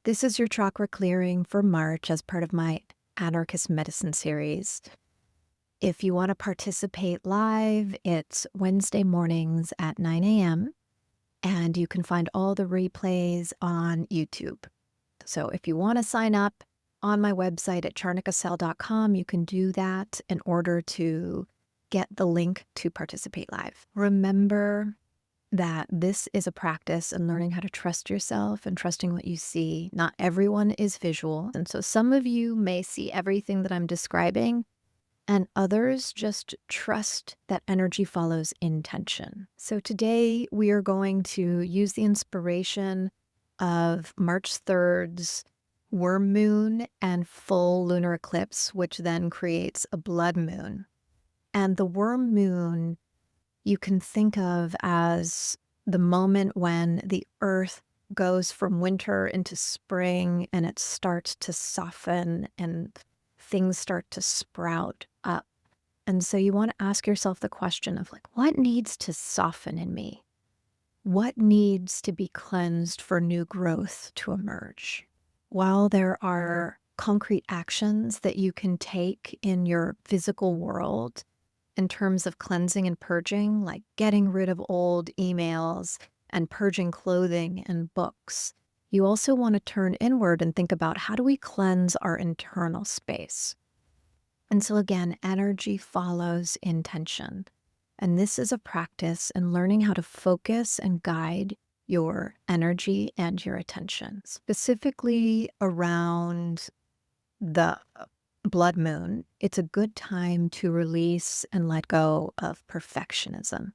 This is your chakra clearing for March as part of my Anarchist Medicine series. If you want to participate live, it's Wednesday mornings at 9 a.m. and you can find all the replays on YouTube. So if you want to sign up on my website at charnikacell.com, you can do that in order to get the link to participate live. Remember that this is a practice in learning how to trust yourself and trusting what you see. Not everyone is visual. And so some of you may see everything that I'm describing, and others just trust that energy follows intention. So today we are going to use the inspiration of March 3rd's worm moon and full lunar eclipse, which then creates a blood moon. And the worm moon you can think of as the moment when the earth goes from winter into spring and it starts to soften and things start to sprout up. And so you want to ask yourself the question of what needs to soften in me? What needs to be cleansed for new growth to emerge? While there are concrete actions that you can take in your physical world in terms of cleansing and purging, like getting rid of old emails and purging clothing and books, you also want to turn inward and think about how do we cleanse our internal space? And so again, energy follows intention. And this is a practice in learning how to focus and guide your energy and your attention, specifically around the blood moon. It's a good time to release and let go of perfectionism.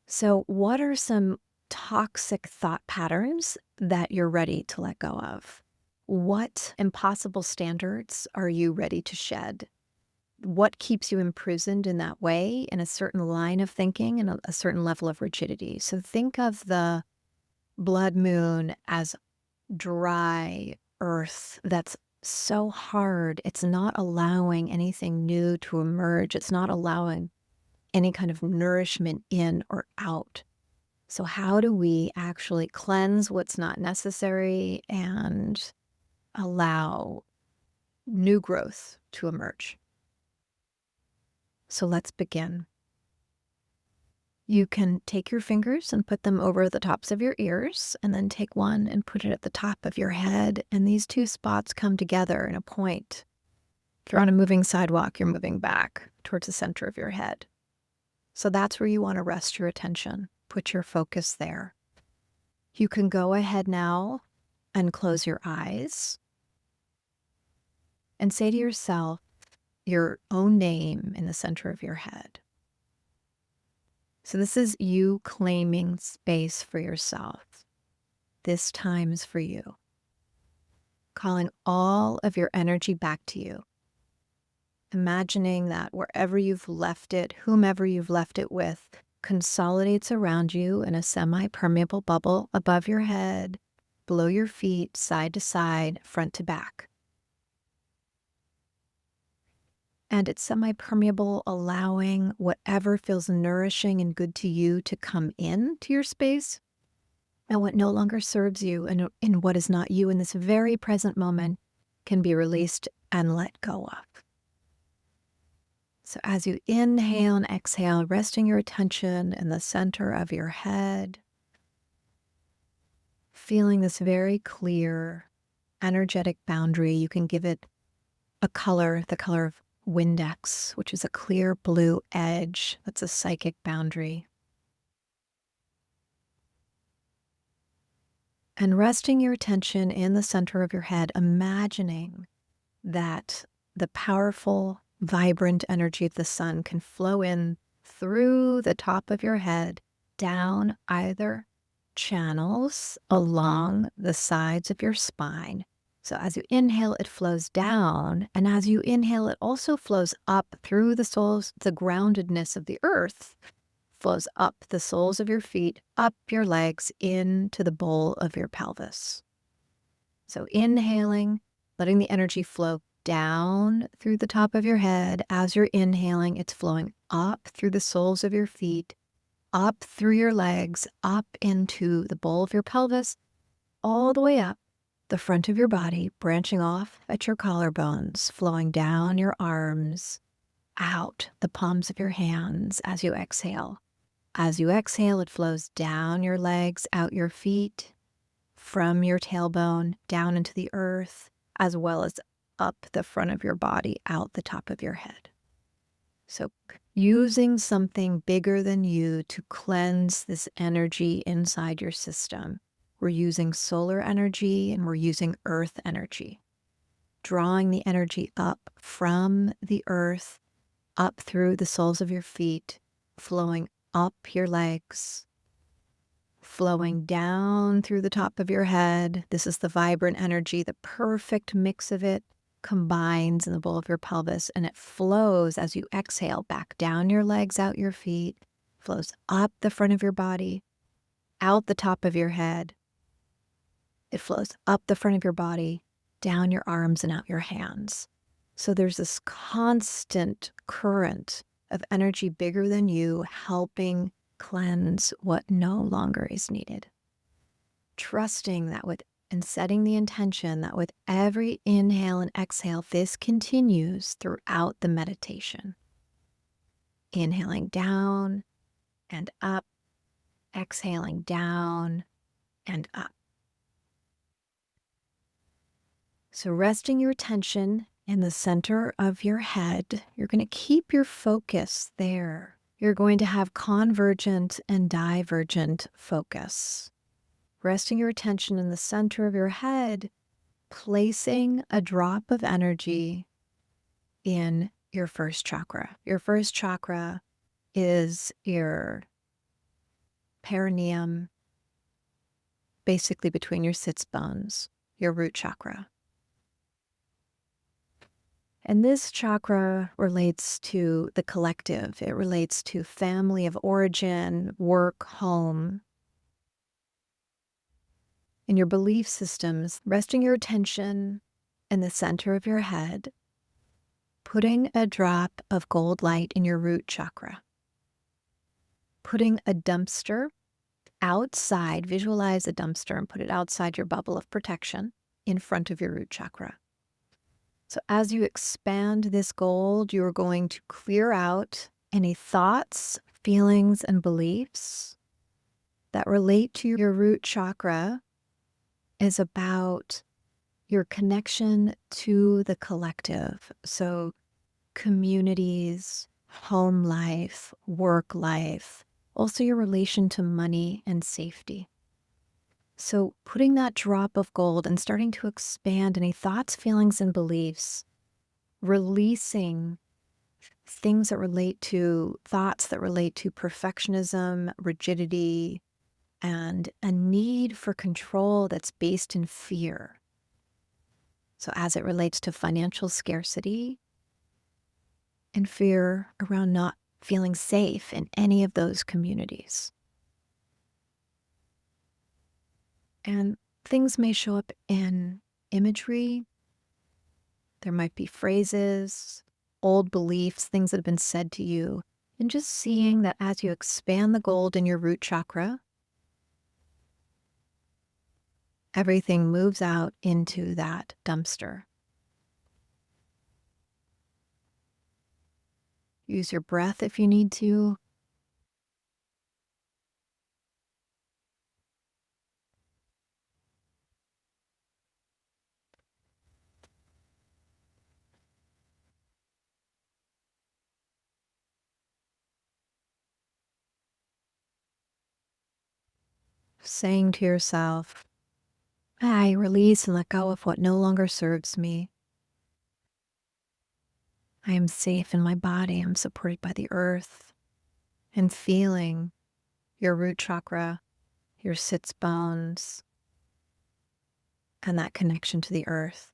So what are some toxic thought patterns that you're ready to let go of? What impossible standards are you ready to shed? What keeps you imprisoned in that way, in a certain line of thinking and a certain level of rigidity? So think of the blood moon as dry earth that's so hard. It's not allowing anything new to emerge. It's not allowing any kind of nourishment in or out. So how do we actually cleanse what's not necessary and allow new growth to emerge? So let's begin. You can take your fingers and put them over the tops of your ears, and then take one and put it at the top of your head. And these two spots come together in a point. If you're on a moving sidewalk, you're moving back towards the center of your head. So that's where you want to rest your attention. Put your focus there. You can go ahead now and close your eyes and say to yourself your own name in the center of your head. So this is you claiming space for yourself. This time is for you. Calling all of your energy back to you. Imagining that wherever you've left it, whomever you've left it with, consolidates around you in a semi-permeable bubble above your head, below your feet, side to side, front to back. And it's semi-permeable, allowing whatever feels nourishing and good to you to come in to your space, and what no longer serves you and in what is not you in this very present moment can be released and let go of. So as you inhale and exhale, resting your attention in the center of your head, feeling this very clear, energetic boundary. You can give it a color, the color of Windex, which is a clear blue edge. That's a psychic boundary. And resting your attention in the center of your head, imagining that the powerful, vibrant energy of the sun can flow in through the top of your head, down either channels along the sides of your spine. So as you inhale, it flows down, and as you inhale, it also flows up through the soles, the groundedness of the earth, flows up the soles of your feet, up your legs, into the bowl of your pelvis. So inhaling, letting the energy flow down through the top of your head. As you're inhaling, it's flowing up through the soles of your feet, up through your legs, up into the bowl of your pelvis, all the way up the front of your body, branching off at your collarbones, flowing down your arms, out the palms of your hands as you exhale. As you exhale, it flows down your legs, out your feet, from your tailbone, down into the earth, as well as up the front of your body, out the top of your head. So using something bigger than you to cleanse this energy inside your system. We're using solar energy and we're using earth energy, drawing the energy up from the earth, up through the soles of your feet, flowing up your legs, flowing down through the top of your head. This is the vibrant energy, the perfect mix of it combines in the bowl of your pelvis, and it flows as you exhale back down your legs, out your feet, flows up the front of your body, out the top of your head. It flows up the front of your body, down your arms and out your hands. So there's this constant current of energy bigger than you helping cleanse what no longer is needed. Trusting that and setting the intention that with every inhale and exhale, this continues throughout the meditation. Inhaling down and up, exhaling down and up. So resting your attention in the center of your head, you're going to keep your focus there. You're going to have convergent and divergent focus. Resting your attention in the center of your head, placing a drop of energy in your first chakra. Your first chakra is your perineum, basically between your sits bones, your root chakra. And this chakra relates to the collective. It relates to family of origin, work, home. In your belief systems, resting your attention in the center of your head, putting a drop of gold light in your root chakra, putting a dumpster outside, visualize a dumpster and put it outside your bubble of protection in front of your root chakra. So as you expand this gold, you're going to clear out any thoughts, feelings, and beliefs that relate to your root chakra is about your connection to the collective. So communities, home life, work life, also your relation to money and safety. So putting that drop of gold and starting to expand any thoughts, feelings, and beliefs, releasing things that relate to thoughts that relate to perfectionism, rigidity, and a need for control that's based in fear. So as it relates to financial scarcity and fear around not feeling safe in any of those communities. And things may show up in imagery. There might be phrases, old beliefs, things that have been said to you. And just seeing that as you expand the gold in your root chakra, everything moves out into that dumpster. Use your breath if you need to. Saying to yourself, I release and let go of what no longer serves me. I am safe in my body. I'm supported by the earth. And feeling your root chakra, your sits bones, and that connection to the earth.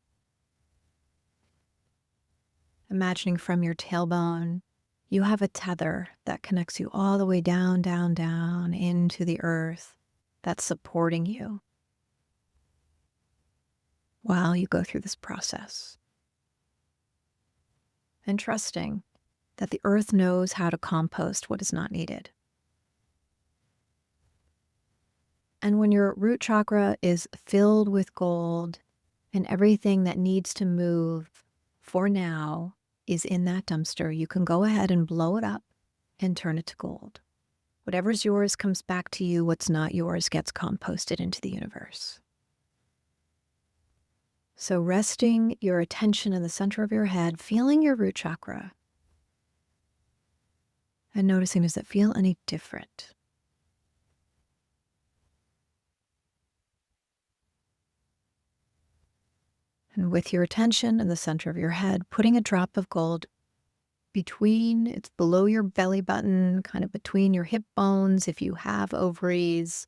Imagining from your tailbone, you have a tether that connects you all the way down, down, down into the earth that's supporting you while you go through this process. And trusting that the earth knows how to compost what is not needed. And when your root chakra is filled with gold and everything that needs to move for now is in that dumpster, you can go ahead and blow it up and turn it to gold. Whatever's yours comes back to you. What's not yours gets composted into the universe. So resting your attention in the center of your head, feeling your root chakra, and noticing, does it feel any different? And with your attention in the center of your head, putting a drop of gold it's below your belly button, kind of between your hip bones, if you have ovaries,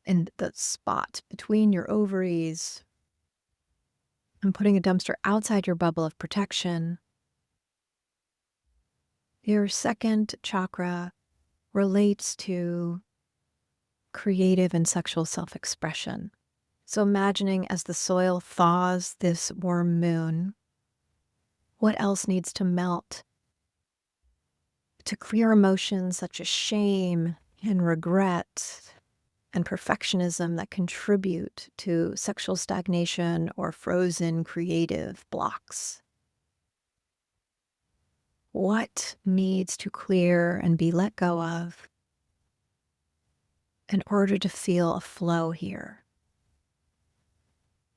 and the spot between your ovaries, and putting a dumpster outside your bubble of protection. Your second chakra relates to creative and sexual self-expression. So imagining as the soil thaws this warm moon, what else needs to melt to clear emotions such as shame and regret and perfectionism that contribute to sexual stagnation or frozen creative blocks? What needs to clear and be let go of in order to feel a flow here?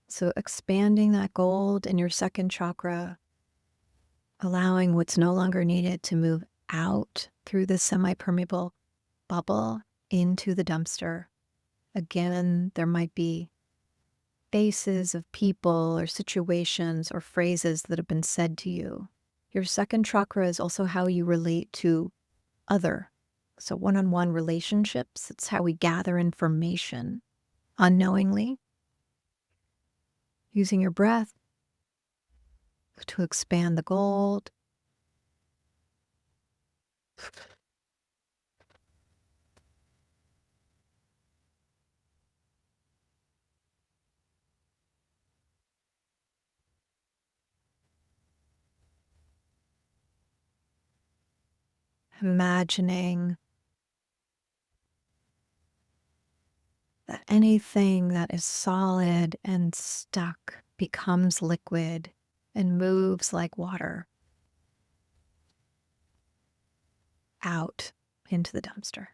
So expanding that gold in your second chakra, allowing what's no longer needed to move out through the semi-permeable bubble into the dumpster. Again, there might be faces of people or situations or phrases that have been said to you. Your second chakra is also how you relate to other. So one-on-one relationships, it's how we gather information unknowingly, using your breath to expand the gold. Imagining that anything that is solid and stuck becomes liquid and moves like water out into the dumpster.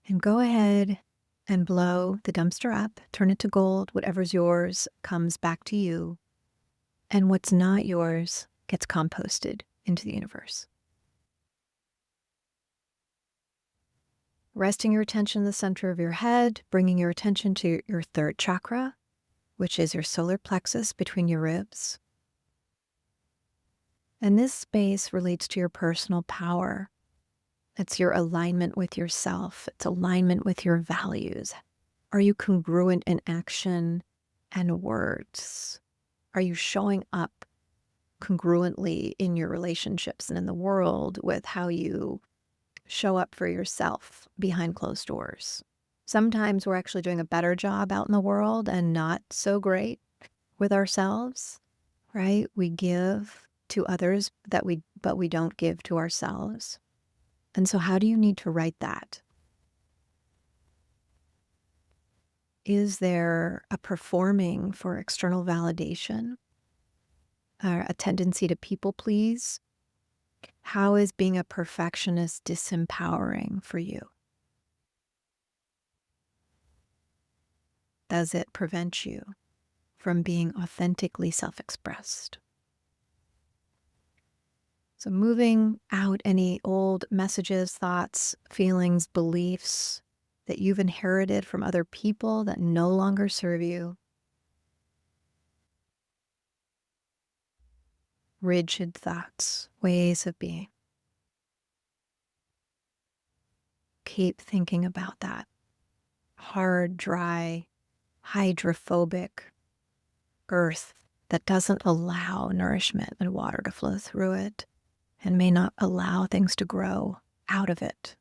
And go ahead and blow the dumpster up, turn it to gold. Whatever's yours comes back to you. And what's not yours gets composted into the universe. Resting your attention in the center of your head, bringing your attention to your third chakra, which is your solar plexus between your ribs. And this space relates to your personal power. It's your alignment with yourself. It's alignment with your values. Are you congruent in action and words? Are you showing up congruently in your relationships and in the world with how you show up for yourself behind closed doors? Sometimes we're actually doing a better job out in the world and not so great with ourselves, right? We give to others but we don't give to ourselves. And so how do you need to write that? Is there a performing for external validation? Or a tendency to people please? How is being a perfectionist disempowering for you? Does it prevent you from being authentically self-expressed? So moving out any old messages, thoughts, feelings, beliefs that you've inherited from other people that no longer serve you. Rigid thoughts, ways of being. Keep thinking about that. Hard, dry, hydrophobic earth that doesn't allow nourishment and water to flow through it and may not allow things to grow out of it.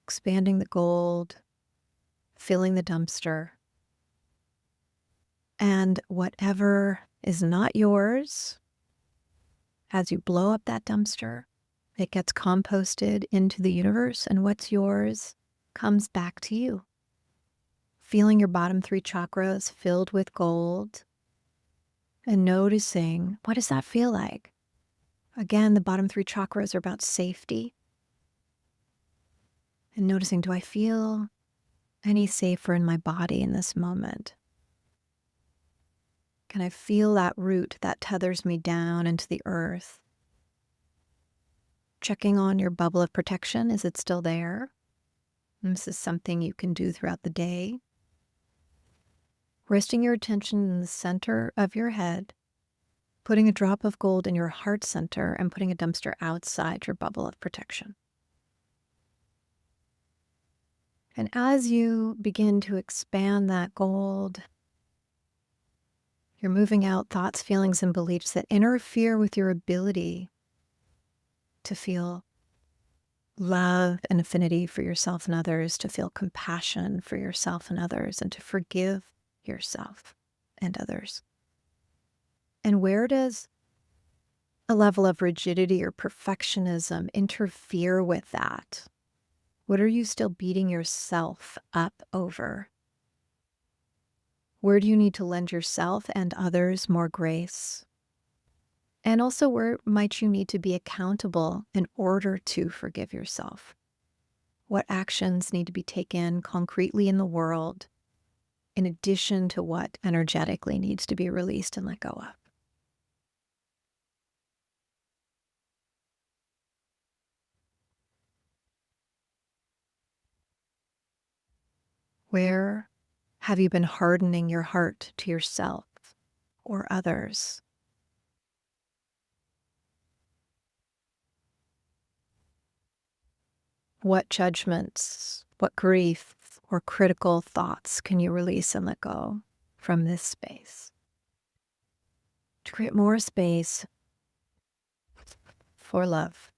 Expanding the gold, filling the dumpster, and whatever is not yours As you blow up that dumpster, it gets composted into the universe, and what's yours comes back to you. Feeling your bottom 3 chakras filled with gold and noticing, what does that feel like? Again, the bottom 3 chakras are about safety. And noticing, do I feel any safer in my body in this moment? Can I feel that root that tethers me down into the earth? Checking on your bubble of protection. Is it still there? And this is something you can do throughout the day. Resting your attention in the center of your head, putting a drop of gold in your heart center, and putting a dumpster outside your bubble of protection. And as you begin to expand that gold, you're moving out thoughts, feelings, and beliefs that interfere with your ability to feel love and affinity for yourself and others, to feel compassion for yourself and others, and to forgive yourself and others. And where does a level of rigidity or perfectionism interfere with that? What are you still beating yourself up over? Where do you need to lend yourself and others more grace? And also, where might you need to be accountable in order to forgive yourself? What actions need to be taken concretely in the world in addition to what energetically needs to be released and let go of? Where have you been hardening your heart to yourself or others? What judgments, what grief or critical thoughts can you release and let go from this space to create more space for love?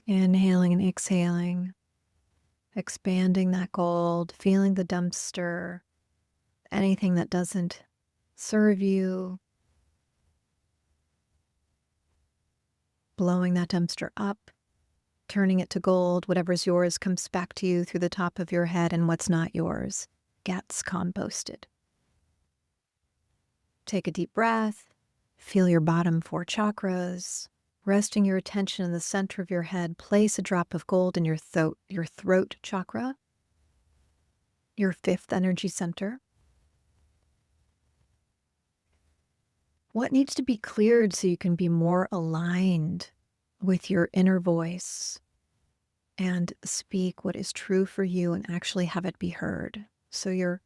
Inhaling and exhaling, expanding that gold, feeling the dumpster, anything that doesn't serve you, blowing that dumpster up, turning it to gold. Whatever's yours comes back to you through the top of your head, and what's not yours gets composted. Take a deep breath, feel your bottom 4 chakras. Resting your attention in the center of your head, place a drop of gold in your throat chakra, your 5th energy center. What needs to be cleared so you can be more aligned with your inner voice and speak what is true for you and actually have it be heard? So your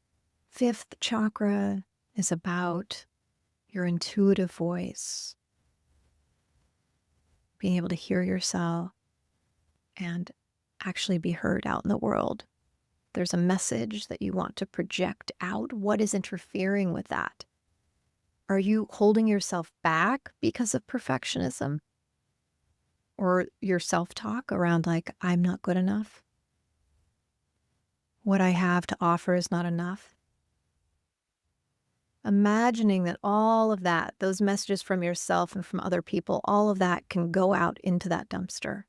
5th chakra is about your intuitive voice, being able to hear yourself and actually be heard out in the world. There's a message that you want to project out. What is interfering with that? Are you holding yourself back because of perfectionism? Or your self-talk around like, I'm not good enough? What I have to offer is not enough? Imagining that all of that, those messages from yourself and from other people, all of that can go out into that dumpster.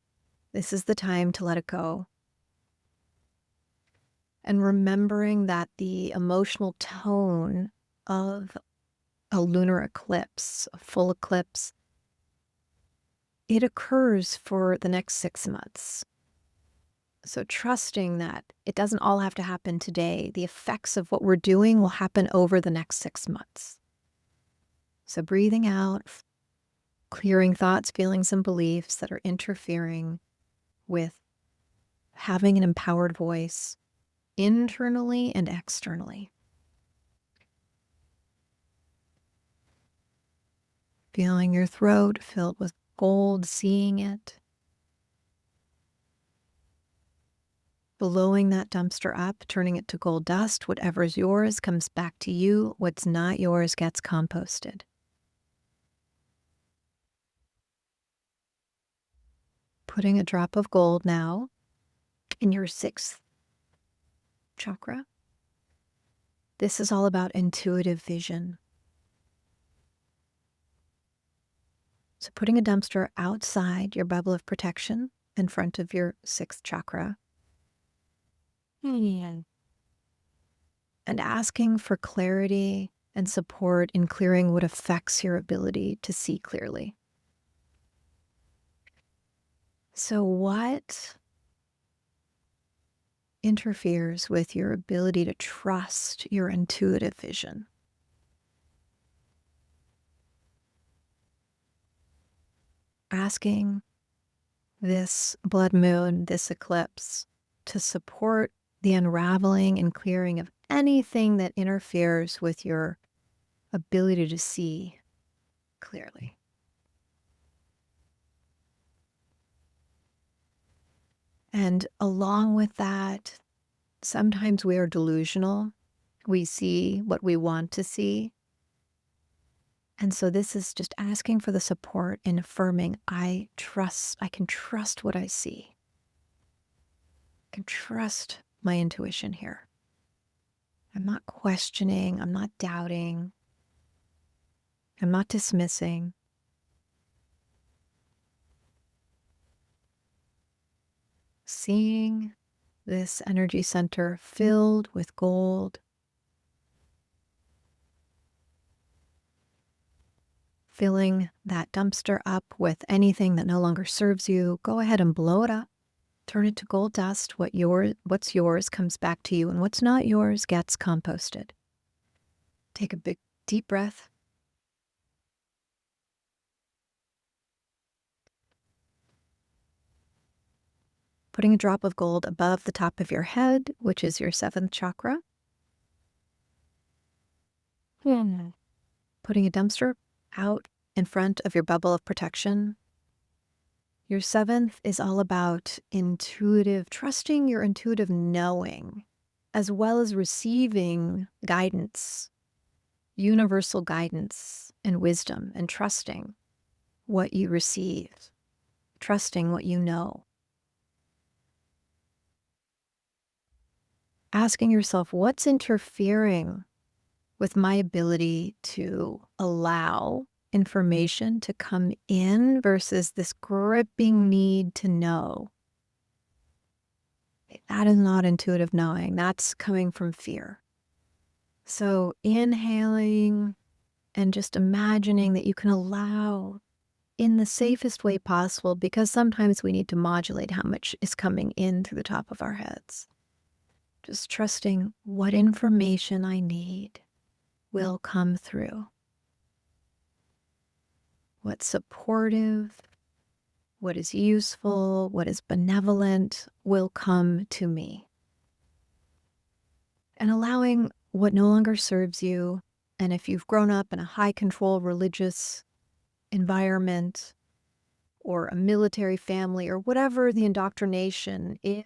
This is the time to let it go. And remembering that the emotional tone of a lunar eclipse, a full eclipse, it occurs for the next 6 months. So trusting that it doesn't all have to happen today. The effects of what we're doing will happen over the next 6 months. So breathing out, clearing thoughts, feelings, and beliefs that are interfering with having an empowered voice internally and externally. Feeling your throat filled with gold, seeing it. Blowing that dumpster up, turning it to gold dust. Whatever's yours comes back to you. What's not yours gets composted. Putting a drop of gold now in your 6th chakra. This is all about intuitive vision. So putting a dumpster outside your bubble of protection in front of your 6th chakra. And asking for clarity and support in clearing what affects your ability to see clearly. So what interferes with your ability to trust your intuitive vision? Asking this blood moon, this eclipse, to support the unraveling and clearing of anything that interferes with your ability to see clearly. And along with that, sometimes we are delusional. We see what we want to see. And so this is just asking for the support and affirming, I can trust what I see. I can trust my intuition here. I'm not questioning, I'm not doubting, I'm not dismissing. Seeing this energy center filled with gold, filling that dumpster up with anything that no longer serves you, go ahead and blow it up. Turn it to gold dust. What's yours comes back to you, and what's not yours gets composted. Take a big, deep breath. Putting a drop of gold above the top of your head, which is your 7th chakra. Putting a dumpster out in front of your bubble of protection. Your 7th is all about trusting your intuitive knowing, as well as receiving guidance, universal guidance and wisdom, and trusting what you receive, trusting what you know. Asking yourself, what's interfering with my ability to allow information to come in versus this gripping need to know? That is not intuitive knowing. That's coming from fear. So inhaling and just imagining that you can allow in the safest way possible, because sometimes we need to modulate how much is coming in through the top of our heads. Just trusting what information I need will come through. What's supportive, what is useful, what is benevolent will come to me. And allowing what no longer serves you, and if you've grown up in a high control religious environment or a military family or whatever the indoctrination is,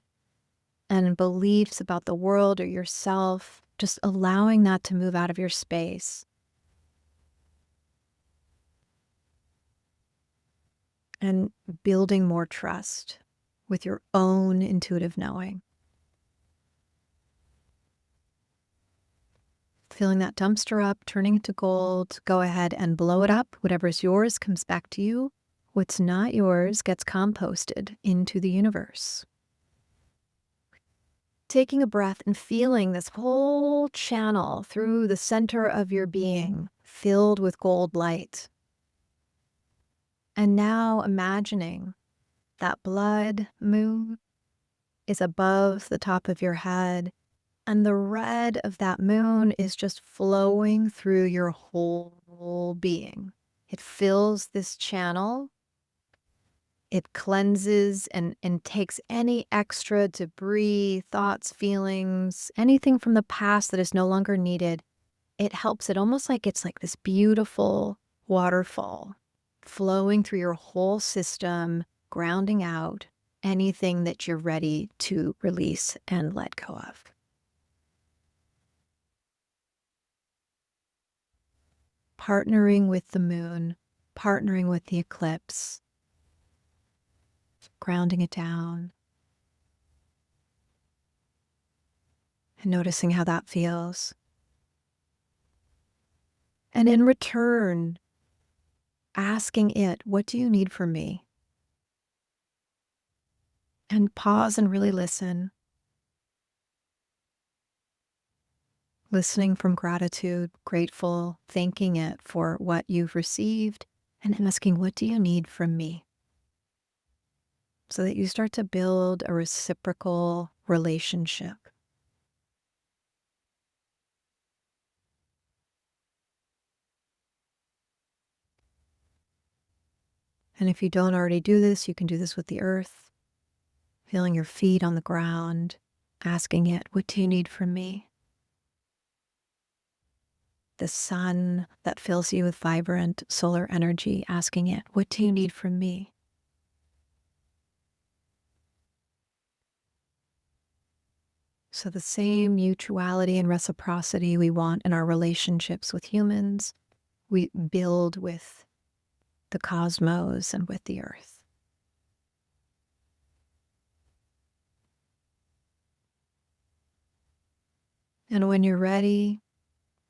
and beliefs about the world or yourself, just allowing that to move out of your space. And building more trust with your own intuitive knowing. Filling that dumpster up, turning it to gold, go ahead and blow it up. Whatever's yours comes back to you. What's not yours gets composted into the universe. Taking a breath and feeling this whole channel through the center of your being filled with gold light. And now imagining that blood moon is above the top of your head, and the red of that moon is just flowing through your whole being. It fills this channel. It cleanses and takes any extra debris, thoughts, feelings, anything from the past that is no longer needed. It helps it almost like it's like this beautiful waterfall flowing through your whole system, grounding out anything that you're ready to release and let go of. Partnering with the moon, partnering with the eclipse, grounding it down, and noticing how that feels. And in return, asking it, what do you need from me? And pause and really listen. Listening from gratitude, grateful, thanking it for what you've received, and asking, what do you need from me? So that you start to build a reciprocal relationship. And if you don't already do this, you can do this with the earth, feeling your feet on the ground, asking it, what do you need from me? The sun that fills you with vibrant solar energy, asking it, what do you need from me? So the same mutuality and reciprocity we want in our relationships with humans, we build with the cosmos and with the earth. And when you're ready,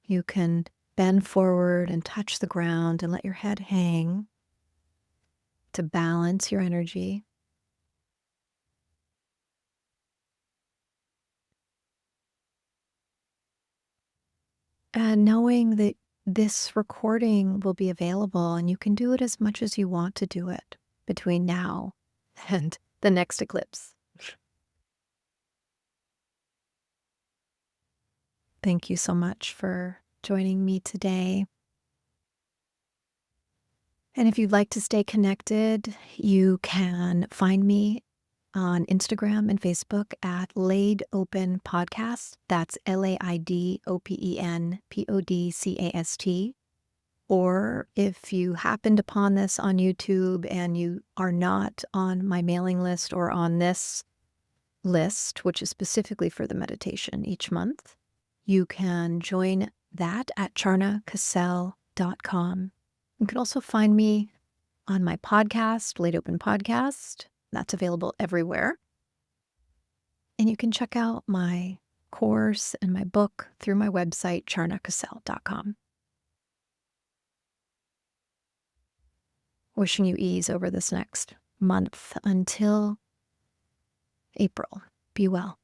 you can bend forward and touch the ground and let your head hang to balance your energy. And knowing that this recording will be available and you can do it as much as you want to do it between now and the next eclipse. Thank you so much for joining me today. And if you'd like to stay connected, you can find me on Instagram and Facebook at LaidOPEN Podcast. That's LaidOpen Podcast. Or if you happened upon this on YouTube and you are not on my mailing list or on this list, which is specifically for the meditation each month, you can join that at charnacassell.com. You can also find me on my podcast, LaidOPEN Podcast. That's available everywhere. And you can check out my course and my book through my website, charnacassell.com. Wishing you ease over this next month until April. Be well.